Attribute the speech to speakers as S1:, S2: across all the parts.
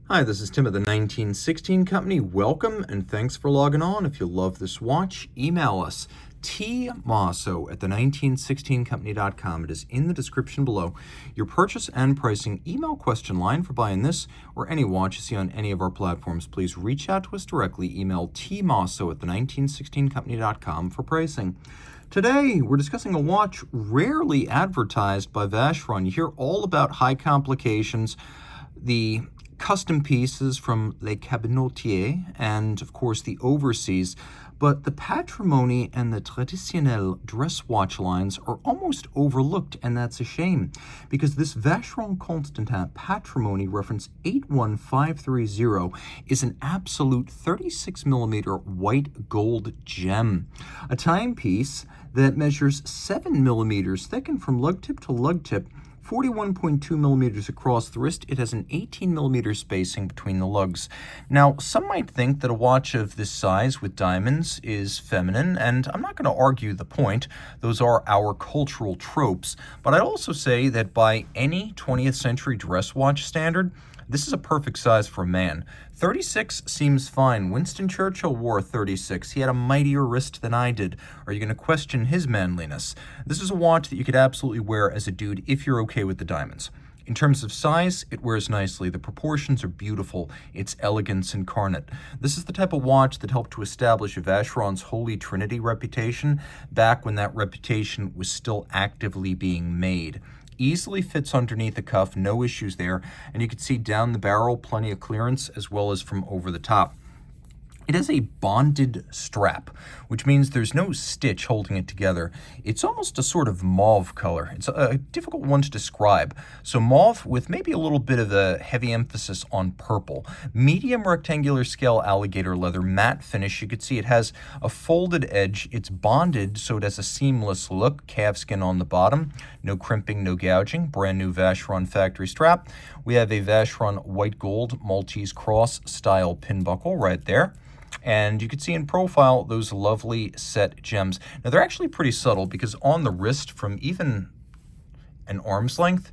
S1: Hi, this is Tim at the 1916 Company. Welcome and thanks for logging on. If you love this watch, email us Mosso at the 1916company.com. It is in the description below. Your purchase and pricing email question line for buying this or any watch you see on any of our platforms. Please reach out to us directly. Email Mosso at the 1916company.com for pricing. Today, we're discussing a watch rarely advertised by Vacheron. You hear all about high complications, the custom pieces from Les Cabinotiers, and of course the overseas, but the Patrimony and the Traditionnel dress watch lines are almost overlooked, and that's a shame, because this Vacheron Constantin Patrimony reference 81530 is an absolute 36mm white gold gem, a timepiece that measures 7mm thick and from lug tip to lug tip, 41.2 millimeters across the wrist. It has an 18 millimeter spacing between the lugs. Now, some might think that a watch of this size with diamonds is feminine, and I'm not going to argue the point. Those are our cultural tropes. But I'd also say that by any 20th century dress watch standard, this is a perfect size for a man. 36 seems fine. Winston Churchill wore a 36. He had a mightier wrist than I did. Are you going to question his manliness? This is a watch that you could absolutely wear as a dude if you're okay with the diamonds. In terms of size, it wears nicely. The proportions are beautiful. It's elegance incarnate. This is the type of watch that helped to establish Vacheron's Holy Trinity reputation back when that reputation was still actively being made. Easily fits underneath the cuff, no issues there, and you can see down the barrel plenty of clearance as well as from over the top. It has a bonded strap, which means there's no stitch holding it together. It's almost a sort of mauve color. It's a difficult one to describe. So mauve with maybe a little bit of a heavy emphasis on purple. Medium rectangular scale alligator leather matte finish. You can see it has a folded edge. It's bonded so it has a seamless look. Calfskin on the bottom. No crimping, no gouging. Brand new Vacheron factory strap. We have a Vacheron white gold Maltese cross style pin buckle right there. And you can see in profile those lovely set gems. Now they're actually pretty subtle because on the wrist from even an arm's length,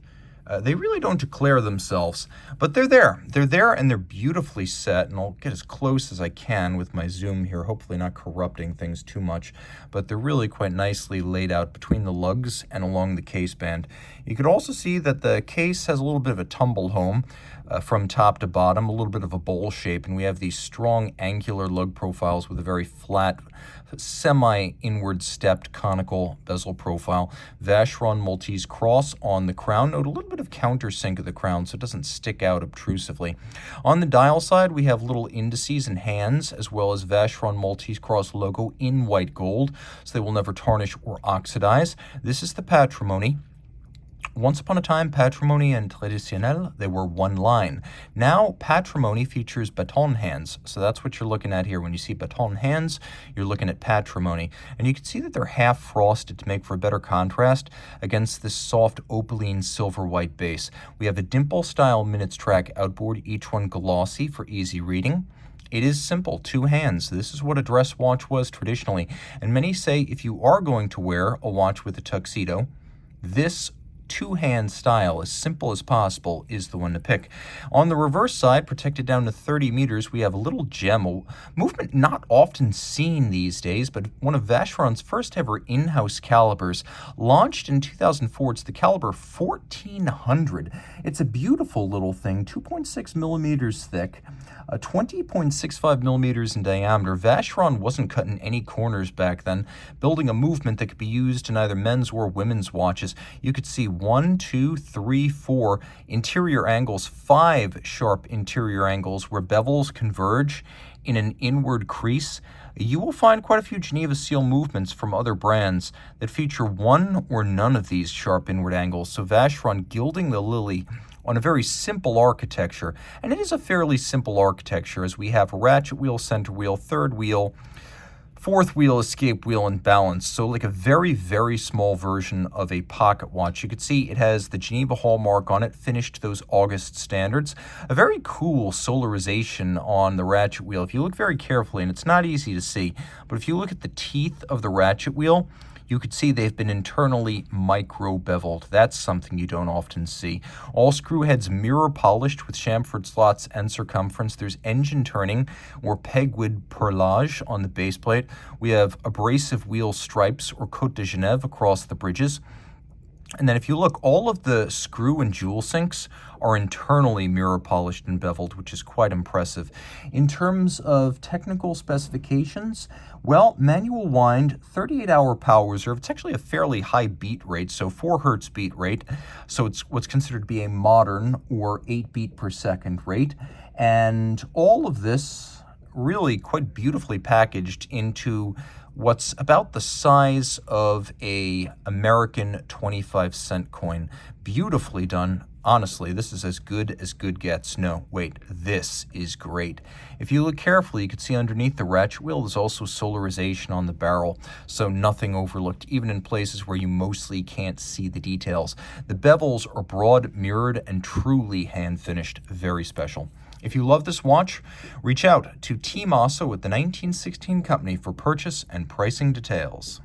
S1: they really don't declare themselves, but they're there. They're there and they're beautifully set, and I'll get as close as I can with my zoom here, hopefully not corrupting things too much, but they're really quite nicely laid out between the lugs and along the case band. You could also see that the case has a little bit of a tumble home from top to bottom, a little bit of a bowl shape, and we have these strong angular lug profiles with a very flat, semi-inward stepped conical bezel profile. Vacheron Maltese cross on the crown. Note a little bit of countersink of the crown so it doesn't stick out obtrusively. On the dial side, we have little indices and hands, as well as Vacheron Maltese cross logo in white gold, so they will never tarnish or oxidize. This is the Patrimony. Once upon a time, Patrimony and Traditionnel, they were one line. Now, Patrimony features baton hands, so that's what you're looking at here. When you see baton hands, you're looking at Patrimony. And you can see that they're half frosted to make for a better contrast against this soft opaline silver-white base. We have a dimple-style minutes track outboard, each one glossy for easy reading. It is simple, 2 hands. This is what a dress watch was traditionally. And many say if you are going to wear a watch with a tuxedo, this 2-hand style, as simple as possible, is the one to pick. On the reverse side, protected down to 30 meters, we have a little gem, a movement not often seen these days, but one of Vacheron's first ever in-house calibers, launched in 2004. It's the caliber 1400. It's a beautiful little thing, 2.6 millimeters thick, 20.65 millimeters in diameter. Vacheron wasn't cutting any corners back then, building a movement that could be used in either men's or women's watches. You could see 1, 2, 3, 4 interior angles, 5 sharp interior angles where bevels converge in an inward crease. You will find quite a few Geneva seal movements from other brands that feature one or none of these sharp inward angles. So Vacheron gilding the lily on a very simple architecture, and it is a fairly simple architecture as we have a ratchet wheel, center wheel, third wheel, fourth wheel, escape wheel, and balance. So like a very, very small version of a pocket watch. You can see it has the Geneva hallmark on it, finished to those August standards. A very cool solarization on the ratchet wheel. If you look very carefully, and it's not easy to see, but if you look at the teeth of the ratchet wheel, you could see they've been internally micro-beveled. That's something you don't often see. All screw heads mirror polished with chamfered slots and circumference. There's engine turning or pegwood perlage on the base plate. We have abrasive wheel stripes or Côte de Genève across the bridges. And then if you look, all of the screw and jewel sinks are internally mirror polished and beveled, which is quite impressive. In terms of technical specifications, well, manual wind, 38-hour power reserve. It's actually a fairly high beat rate, so 4 hertz beat rate. So it's what's considered to be a modern or 8 beat per second rate. And all of this really quite beautifully packaged into what's about the size of a American 25-cent coin. Beautifully done. Honestly, this is as good gets. No, wait, this is great. If you look carefully, you can see underneath the ratchet wheel, there's also solarization on the barrel, so nothing overlooked, even in places where you mostly can't see the details. The bevels are broad, mirrored, and truly hand-finished. Very special. If you love this watch, reach out to Team Mosso at the 1916 Company for purchase and pricing details.